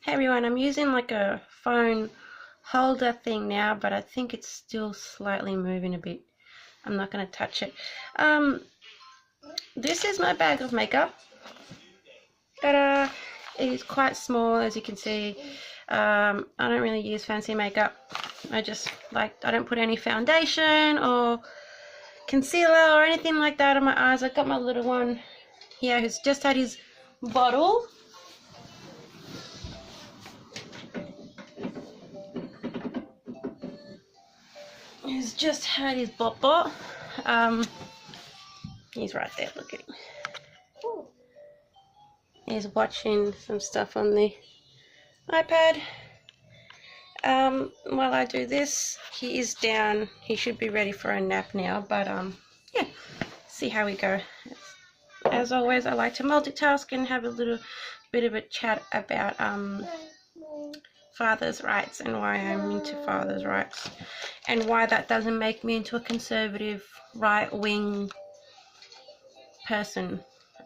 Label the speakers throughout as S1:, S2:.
S1: Hey everyone, I'm using like a phone holder thing now, but I think it's still slightly moving a bit. I'm not going to touch it. This is my bag of makeup. Ta-da! It is quite small, as you can see. I don't really use fancy makeup. I don't put any foundation or concealer or anything like that on my eyes. I got my little one here who's just had his bottle. He's just had his bot. He's right there, look at him. He's watching some stuff on the iPad. While I do this, he is down. He should be ready for a nap now, but yeah, see how we go. As always, I like to multitask and have a little bit of a chat about father's rights and why I'm into father's rights and why that doesn't make me into a conservative right-wing person.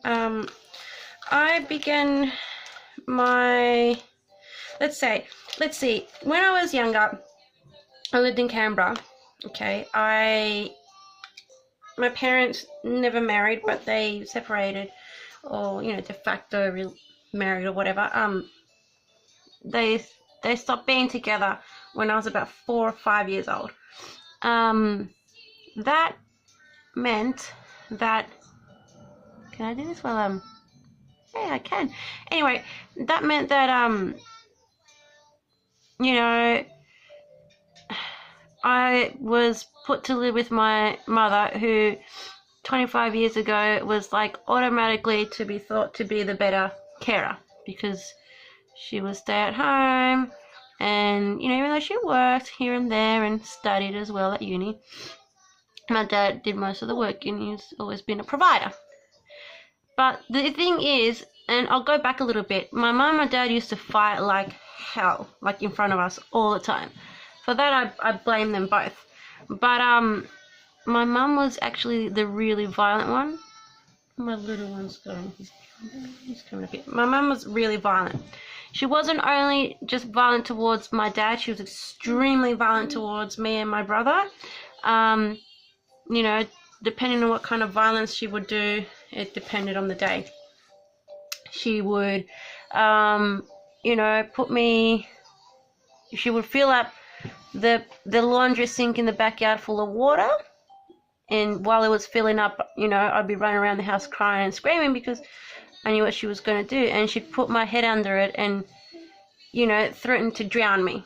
S1: I began my, let's see, when I was younger, I lived in Canberra, okay, my parents never married, but they separated, or, you know, de facto married or whatever. They stopped being together when I was about 4 or 5 years old. That meant that, can I do this while yeah, I can. Anyway, that meant that, you know, I was put to live with my mother, who 25 years ago was like automatically to be thought to be the better carer, because she was stay at home, and, you know, even though she worked here and there and studied as well at uni, my dad did most of the work and he's always been a provider. But the thing is, and I'll go back a little bit, my mum and dad used to fight like hell, like in front of us all the time. For that, I blame them both. But my mum was actually the really violent one. My little one's going, he's coming up here. My mum was really violent. She wasn't only just violent towards my dad, she was extremely violent towards me and my brother. You know, depending on what kind of violence she would do, it depended on the day. She would, you know, she would fill up the laundry sink in the backyard full of water, and while it was filling up, you know, I'd be running around the house crying and screaming because I knew what she was going to do, and she'd put my head under it and, you know, threaten to drown me.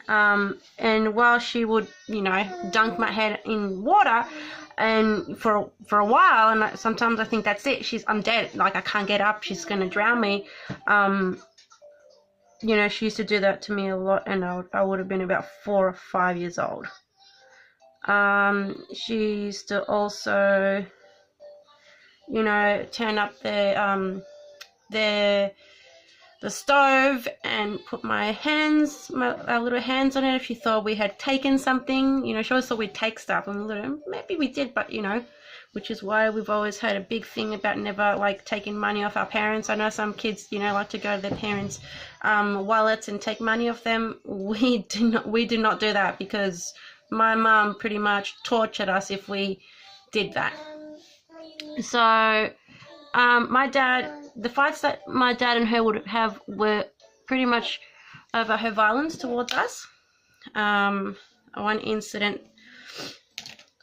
S1: And while she would, you know, dunk my head in water, and for a while, and sometimes I think that's it, I'm dead, like I can't get up, she's going to drown me. You know, she used to do that to me a lot, and I would have been about 4 or 5 years old. She used to also, you know, turn up the stove and put my little hands on it if she thought we had taken something. You know, she always thought we'd take stuff, and maybe we did, but, you know, which is why we've always had a big thing about never, like, taking money off our parents. I know some kids, you know, like to go to their parents' wallets and take money off them. We do not do that, because my mum pretty much tortured us if we did that. So, my dad, the fights that my dad and her would have were pretty much over her violence towards us. One incident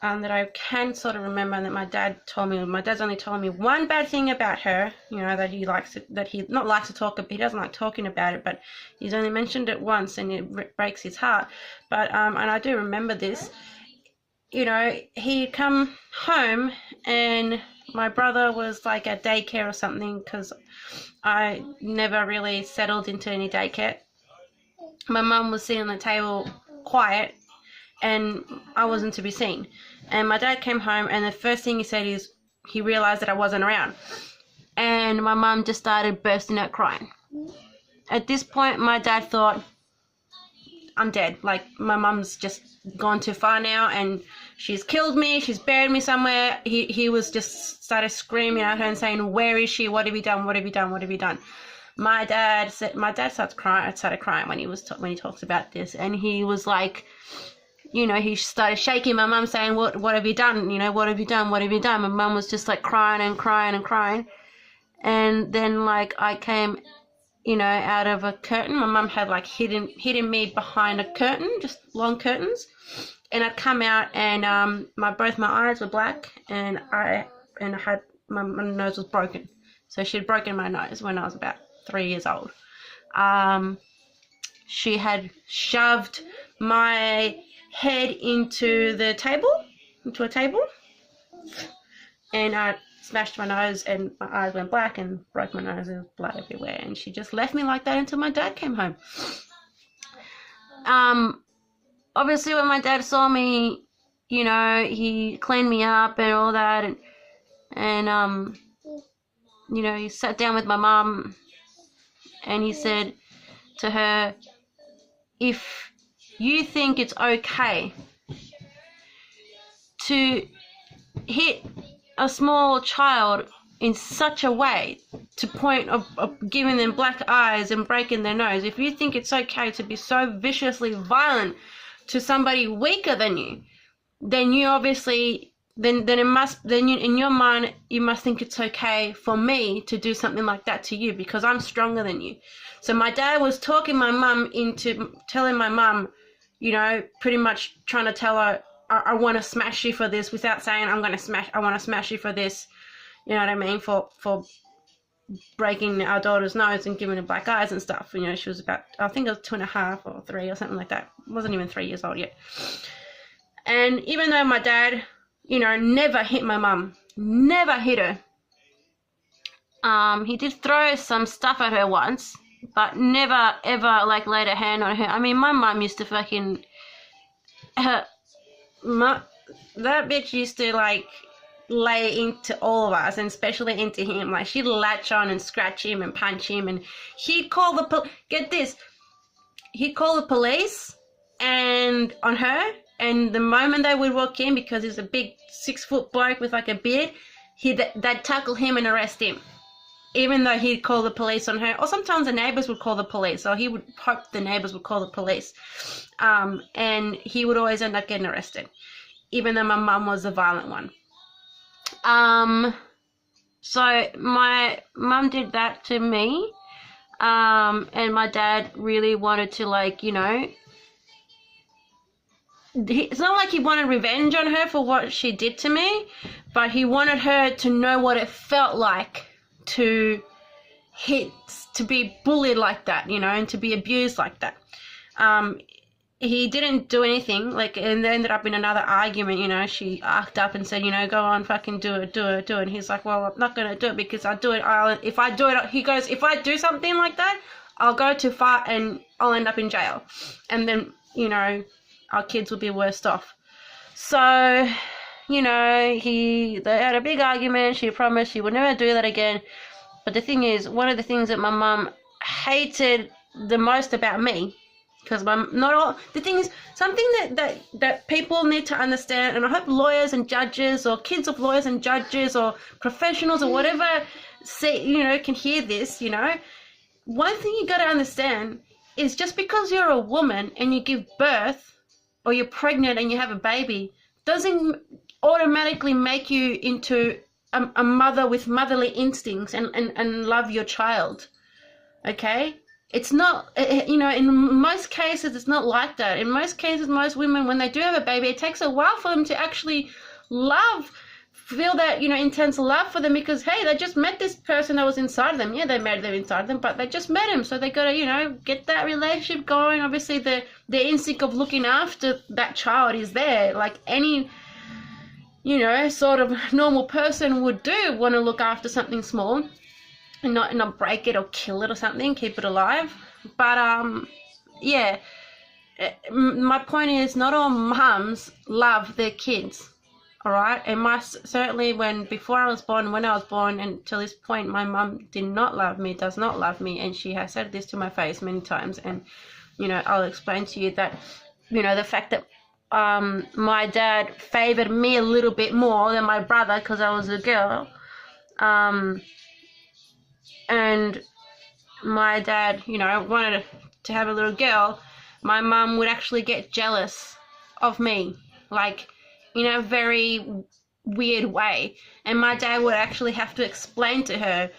S1: that I can sort of remember, and that my dad's only told me one bad thing about her, you know, that he doesn't like talking about it, but he's only mentioned it once, and it breaks his heart. But, and I do remember this, you know, he'd come home and my brother was like at daycare or something, because I never really settled into any daycare. My mum was sitting on the table quiet, and I wasn't to be seen. And my dad came home, and the first thing he said is he realized that I wasn't around. And my mum just started bursting out crying. At this point, my dad thought, I'm dead. Like, my mum's just gone too far now, and she's killed me, she's buried me somewhere. He was just started screaming at her and saying, where is she? What have you done? What have you done? What have you done? my dad started crying when he talks about this, and he was like, you know, he started shaking my mum, saying, what have you done? You know, what have you done? What have you done? My mum was just like crying and crying and crying. And then like I came, you know, out of a curtain. My mum had like hidden me behind a curtain, just long curtains. And I'd come out, and both my eyes were black, and I had my nose was broken. So she'd broken my nose when I was about 3 years old. She had shoved my head into a table, and I smashed my nose, and my eyes went black and broke my nose, and there was blood everywhere. And she just left me like that until my dad came home. Obviously when my dad saw me, you know, he cleaned me up and all that, and you know, he sat down with my mum, and he said to her, if you think it's okay to hit a small child in such a way, to point of giving them black eyes and breaking their nose, if you think it's okay to be so viciously violent to somebody weaker than you, then you obviously, in your mind, you must think it's okay for me to do something like that to you, because I'm stronger than you. So my dad was talking my mum into telling my mum, you know, pretty much trying to tell her, I want to smash you for this, without saying I want to smash you for this, you know what I mean, for breaking our daughter's nose and giving her black eyes and stuff. You know, she was about, I think it was 2.5 or 3 or something like that. Wasn't even 3 years old yet. And even though my dad, you know, never hit my mum, never hit her, he did throw some stuff at her once, but never ever like laid a hand on her. I mean, my mum used to fucking, that bitch used to like lay into all of us, and especially into him. Like, she'd latch on and scratch him and punch him, and he'd call he'd call the police and on her, and the moment they would walk in, because he's a big 6-foot bloke with like a beard, they'd tackle him and arrest him, even though he'd call the police on her. Or sometimes the neighbours would call the police, or he would hope the neighbours would call the police, and he would always end up getting arrested, even though my mum was the violent one. So my mum did that to me, and my dad really wanted to, like, you know, it's not like he wanted revenge on her for what she did to me, but he wanted her to know what it felt like to be bullied like that, you know, and to be abused like that. He didn't do anything, like, and they ended up in another argument, you know. She arced up and said, you know, go on, fucking do it. And he's like, well, I'm not going to do it, because if I do it, he goes, if I do something like that, I'll go too far and I'll end up in jail. And then, you know, our kids will be worse off. So, you know, they had a big argument. She promised she would never do that again. But the thing is, one of the things that my mum hated the most about me, because something that people need to understand, and I hope lawyers and judges, or kids of lawyers and judges, or professionals, or whatever, can hear this, you know. One thing you got to understand is, just because you're a woman and you give birth, or you're pregnant and you have a baby, doesn't automatically make you into a mother with motherly instincts and love your child, okay? It's not, you know, in most cases, it's not like that. In most cases, most women, when they do have a baby, it takes a while for them to actually feel that, you know, intense love for them, because, hey, they just met this person that was inside of them. Yeah, they married them inside of them, but they just met him. So they got to, you know, get that relationship going. Obviously, the instinct of looking after that child is there, like any, you know, sort of normal person would do, want to look after something small. And not break it or kill it or something, keep it alive. But, yeah, my point is, not all mums love their kids, all right? And certainly before I was born, when I was born, and to this point, my mum does not love me, and she has said this to my face many times. And, you know, I'll explain to you that, you know, the fact that my dad favored me a little bit more than my brother, because I was a girl, and my dad, you know, wanted to have a little girl, my mum would actually get jealous of me, like in a very weird way. And my dad would actually have to explain to her,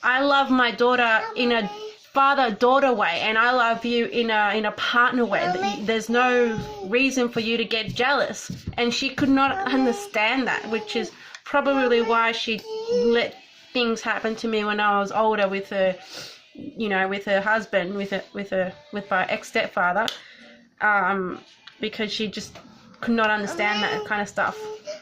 S1: I love my daughter in a father-daughter way, and I love you in a partner way. There's no reason for you to get jealous. And she could not understand that, which is probably why she let things happen to me when I was older with her, you know, with her husband, with my ex-stepfather, because she just could not understand that kind of stuff.